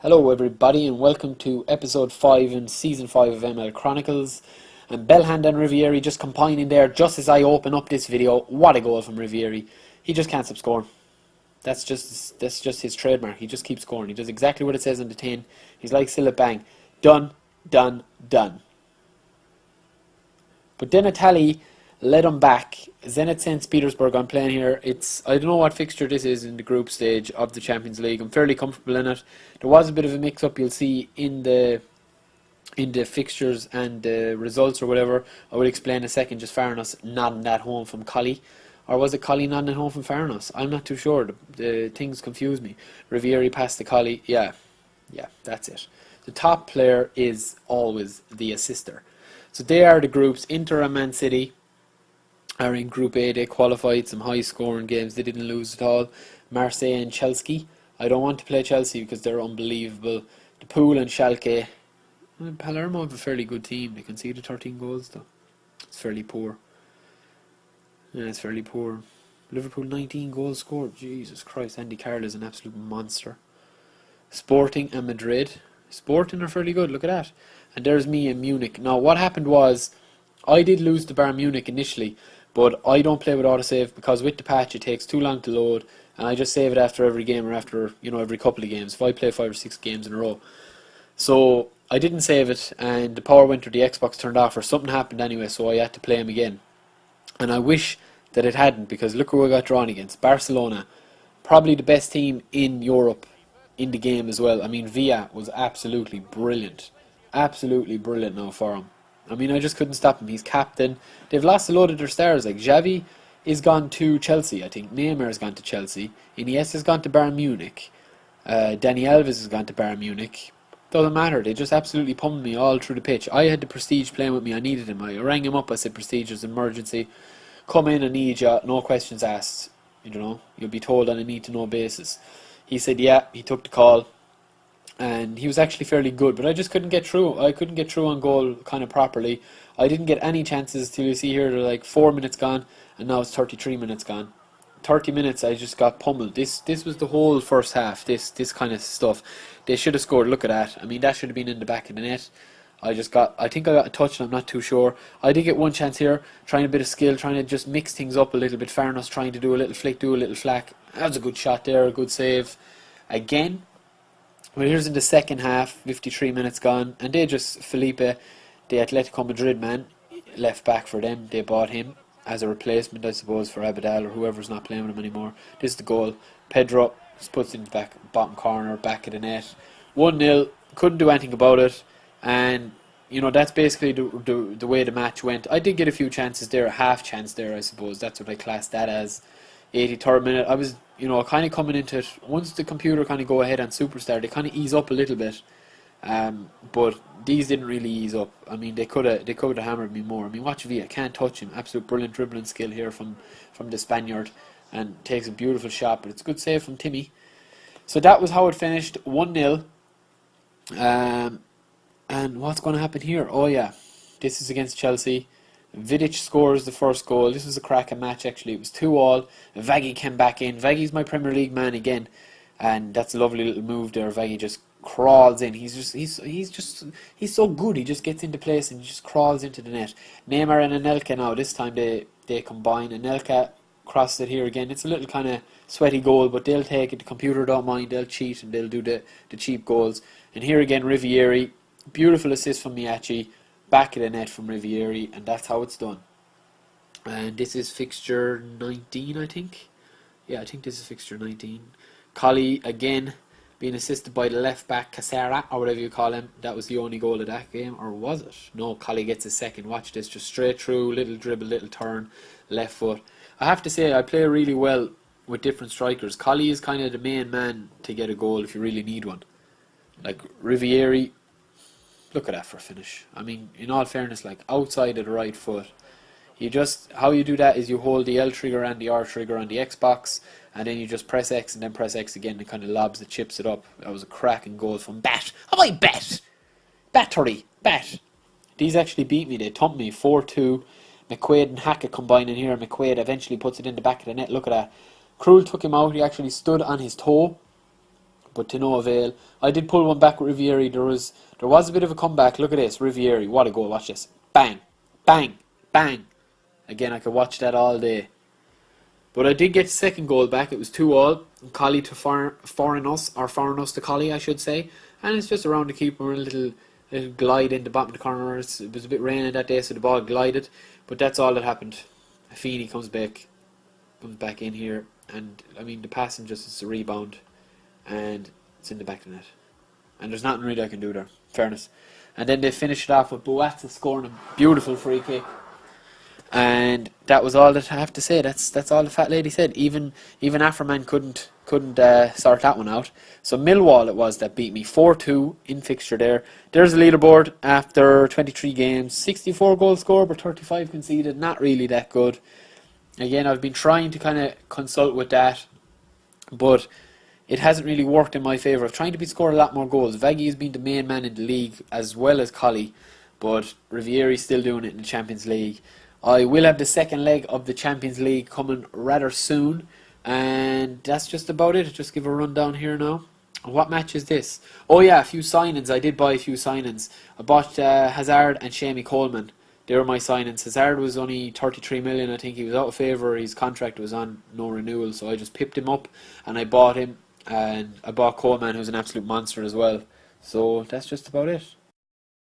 Hello everybody and welcome to episode 5 in season 5 of ML Chronicles. And Bellhand and Rivieri just combining there just as I open up this video. What a goal from Rivieri. He just can't stop scoring. That's just his trademark. He just keeps scoring. He does exactly what it says on the tin. He's like Silla Bang. Done, done, done. But then Italy led him back. Zenit St. Petersburg I'm playing here. I don't know what fixture this is in the group stage of the Champions League. I'm fairly comfortable in it. There was a bit of a mix-up, you'll see in the fixtures and the results or whatever. I will explain in a second. Just Farnos nodding that home from Collie. Or was it Collie nodding it home from Farnos? I'm not too sure. The things confuse me. Rivieri passed to Collie. Yeah, that's it. The top player is always the assister. So they are the groups. Inter and Man City are in Group A. They qualified, some high scoring games. They didn't lose at all. Marseille and Chelsea. I don't want to play Chelsea because they're unbelievable. The Pool and Schalke. Palermo have a fairly good team. They conceded 13 goals though. It's fairly poor. Yeah, it's fairly poor. Liverpool 19 goals scored. Jesus Christ, Andy Carroll is an absolute monster. Sporting and Madrid. Sporting are fairly good, look at that. And there's me in Munich. Now what happened was, I did lose to Bayern Munich initially, but I don't play with autosave because with the patch it takes too long to load, and I just save it after every game or after, every couple of games, if I play 5 or 6 games in a row. So I didn't save it, and the power went or the Xbox turned off or something happened anyway, so I had to play him again. And I wish that it hadn't, because look who I got drawn against. Barcelona, probably the best team in Europe in the game as well. I mean, Villa was absolutely brilliant. Absolutely brilliant now for him. I mean, I just couldn't stop him. He's captain. They've lost a load of their stars. Like Xavi is gone to Chelsea, I think. Neymar has gone to Chelsea. Iniesta has gone to Bayern Munich. Dani Alves has gone to Bayern Munich. Doesn't matter. They just absolutely pummeled me all through the pitch. I had the Prestige playing with me. I needed him. I rang him up. I said, Prestige, there's an emergency. Come in, I need you. No questions asked. You'll be told on a need-to-know basis. He said, yeah. He took the call. And he was actually fairly good, but I just couldn't get through. I couldn't get through on goal kind of properly. I didn't get any chances till you see here, they're like 4 minutes gone, and now it's 33 minutes gone. 30 minutes, I just got pummeled. This was the whole first half, this kind of stuff. They should have scored, look at that. I mean, that should have been in the back of the net. I think I got a touch, and I'm not too sure. I did get one chance here, trying a bit of skill, trying to just mix things up a little bit. Farnos trying to do a little flick, do a little flack. That was a good shot there, a good save. Again. Well, here's in the second half, 53 minutes gone, and Felipe, the Atletico Madrid man, left back for them. They bought him as a replacement, I suppose, for Abadal or whoever's not playing with him anymore. This is the goal. Pedro just puts it in the bottom corner, back of the net. 1-0, couldn't do anything about it, and that's basically the way the match went. I did get a few chances there, a half chance there, I suppose. That's what I classed that as. 83rd minute, I was, kind of coming into it. Once the computer kind of go ahead on Superstar, they kind of ease up a little bit. But these didn't really ease up. I mean, they could have hammered me more. I mean, watch Villa, can't touch him. Absolute brilliant dribbling skill here from the Spaniard, and takes a beautiful shot. But it's a good save from Timmy. So that was how it finished, 1-0. And what's going to happen here? Oh yeah, this is against Chelsea. Vidic scores the first goal. This was a cracking match actually. It was 2-2. Vaggy came back in. Vaggy's my Premier League man again, and that's a lovely little move there. Vaggy just crawls in. He's so good. He just gets into place and just crawls into the net. Neymar and Anelka now. This time they combine. Anelka crosses it here again. It's a little kind of sweaty goal, but they'll take it. The computer don't mind. They'll cheat and they'll do the cheap goals. And here again, Rivieri. Beautiful assist from Miachi. Back of the net from Rivieri, and that's how it's done. And this is fixture 19, I think. Yeah, I think this is fixture 19. Collie again being assisted by the left back Casera, or whatever you call him. That was the only goal of that game, or was it? No, Collie gets a second. Watch this, just straight through, little dribble, little turn, left foot. I have to say, I play really well with different strikers. Collie is kind of the main man to get a goal if you really need one. Like Rivieri. Look at that for a finish. I mean, in all fairness, like outside of the right foot. How you do that is you hold the L trigger and the R trigger on the Xbox, and then you just press X and then press X again, and kind of lobs it, chips it up. That was a cracking goal from Bat. How about Bet? Battery. Bat. These actually beat me. They thumped me 4-2. McQuaid and Hackett combine in here. McQuaid eventually puts it in the back of the net. Look at that. Krul took him out. He actually stood on his toe. but to no avail. I did pull one back with Rivieri. There was a bit of a comeback. Look at this, Rivieri. What a goal! Watch this. Bang, bang, bang. Again, I could watch that all day. But I did get the second goal back. It was 2-2. Collie to Foreignus to Collie, I should say. And it's just around the keeper, a little glide in the bottom of the corner. It was a bit raining that day, so the ball glided. But that's all that happened. Feeney comes back in here, and I mean the passing just is a rebound, and it's in the back of the net. And there's nothing really I can do there, fairness. And then they finished it off with Boatza scoring a beautiful free kick. And that was all that I have to say. That's all the fat lady said. Even Afroman couldn't sort that one out. So Millwall it was that beat me 4-2 in fixture there. There's the leaderboard after 23 games. 64 goals scored but 35 conceded. Not really that good. Again, I've been trying to kind of consult with that, but it hasn't really worked in my favour. I'm trying to be scoring a lot more goals. Vaggy has been the main man in the league as well as Collie, but Rivieri's still doing it in the Champions League. I will have the second leg of the Champions League coming rather soon, and that's just about it. Just give a rundown here now. What match is this? Oh yeah, a few signings. I did buy a few signings. I bought Hazard and Shamie Coleman. They were my signings. Hazard was only 33 million. I think he was out of favour. His contract was on no renewal, so I just pipped him up and I bought him. And I bought Coleman, who's an absolute monster as well. So that's just about it.